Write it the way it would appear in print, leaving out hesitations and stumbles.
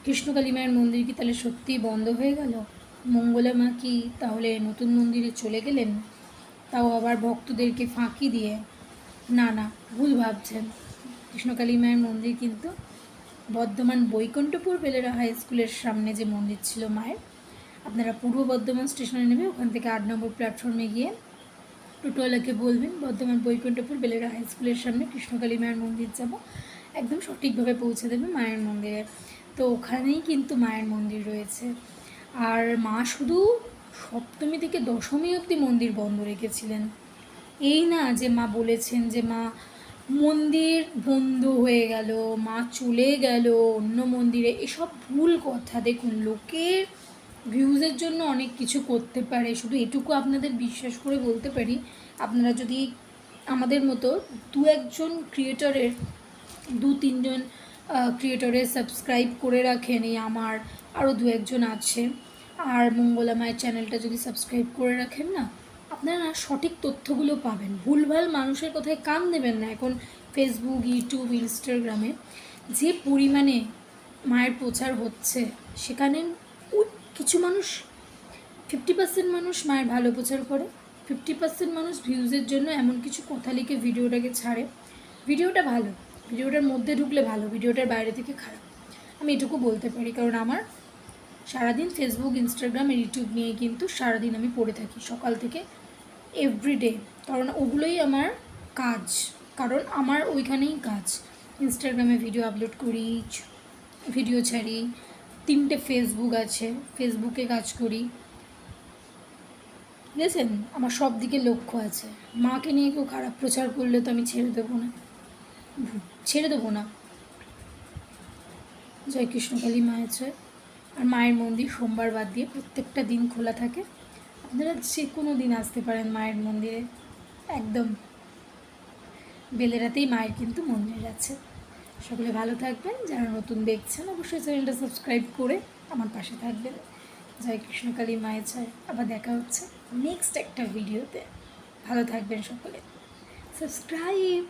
কৃষ্ণকালী মায়ের মন্দির কি তাহলে সত্যিই বন্ধ হয়ে গেল? মঙ্গলা মা কি তাহলে নতুন মন্দিরে চলে গেলেন, তাও আবার ভক্তদেরকে ফাঁকি দিয়ে? না না, ভুল ভাবছেন। কৃষ্ণকালী মায়ের মন্দির কিন্তু বর্ধমান বৈকুণ্ঠপুর বেলেরা হাই স্কুলের সামনে যে মন্দির ছিল মায়ের, আপনারা পূর্ব বর্ধমান স্টেশনে নেমে ওখান থেকে 8 নম্বর প্ল্যাটফর্মে গিয়ে টোটোওয়ালাকে বলবেন বর্ধমান বৈকুণ্ঠপুর বেলেরা হাই স্কুলের সামনে কৃষ্ণকালী মায়ের মন্দির যাব, একদম সঠিকভাবে পৌঁছে দেবে মায়ের মন্দিরে। তো ওখানেই কিন্তু মায়ের মন্দির রয়েছে। আর মা শুধু সপ্তমী থেকে দশমী অবধি মন্দির বন্ধ রেখেছিলেন, এই না যে মা বলেছেন যে মা মন্দির বন্ধ হয়ে গেল, মা চলে গেল অন্য মন্দিরে, এসব ভুল কথা। দেখুন, লোকের ভিউজের জন্য অনেক কিছু করতে পারে, শুধু এটুকু আপনাদের বিশ্বাস করে বলতে পারি, আপনারা যদি আমাদের মতো দু একজন ক্রিয়েটরের, 2-3 জন ক্রিয়েটরের সাবস্ক্রাইব করে রাখেন, এই আমার আরও 2-1 জন আছে, আর মঙ্গলা মায়ের চ্যানেলটা যদি সাবস্ক্রাইব করে রাখেন না, আপনারা সঠিক তথ্যগুলো পাবেন। ভুলভাল মানুষের কথায় কান দেবেন না। এখন ফেসবুক, ইউটিউব, ইনস্টাগ্রামে যে পরিমাণে মায়ের প্রচার হচ্ছে, সেখানে কিছু মানুষ, 50% মানুষ মায়ের ভালো প্রচার করে, 50% মানুষ ভিউজের জন্য এমন কিছু কথা লিখে ভিডিওটাকে ছাড়ে। ভিডিওটা ভালো, ভিডিওটার মধ্যে ঢুকলে ভালো, ভিডিওটার বাইরে থেকে খারাপ, আমি এটুকু বলতে পারি। কারণ আমার সারাদিন ফেসবুক, ইনস্টাগ্রাম, ইউটিউব নিয়ে কিন্তু সারাদিন আমি পড়ে থাকি, সকাল থেকে এভরিডে। কারণ ওগুলোই আমার কাজ, কারণ আমার ওইখানেই কাজ। ইনস্টাগ্রামে ভিডিও আপলোড করি, ভিডিও ছাড়ি, 3টে ফেসবুক আছে, ফেসবুকে কাজ করি, বুঝেছেন? আমার সব দিকে লক্ষ্য আছে। মাকে নিয়ে কেউ খারাপ প্রচার করলে তো আমি ছেড়ে দেবো না। জয় কৃষ্ণকালী মা আছে। আর মায়ের মন্দির সোমবার বাদ দিয়ে প্রত্যেকটা দিন খোলা থাকে, আপনারা যে কোনো দিন আসতে পারেন মায়ের মন্দিরে। একদম বেলেরাতেই মায়ের কিন্তু মন্দির আছে। সকলে ভালো থাকবেন, যারা নতুন দেখছেন অবশ্যই চ্যানেলটা সাবস্ক্রাইব করে আমার পাশে থাকবেন। জয় কৃষ্ণকালী মায়ের জয়। আবার দেখা হচ্ছে নেক্সট একটা ভিডিওতে। ভালো থাকবেন সকলে, সাবস্ক্রাইব।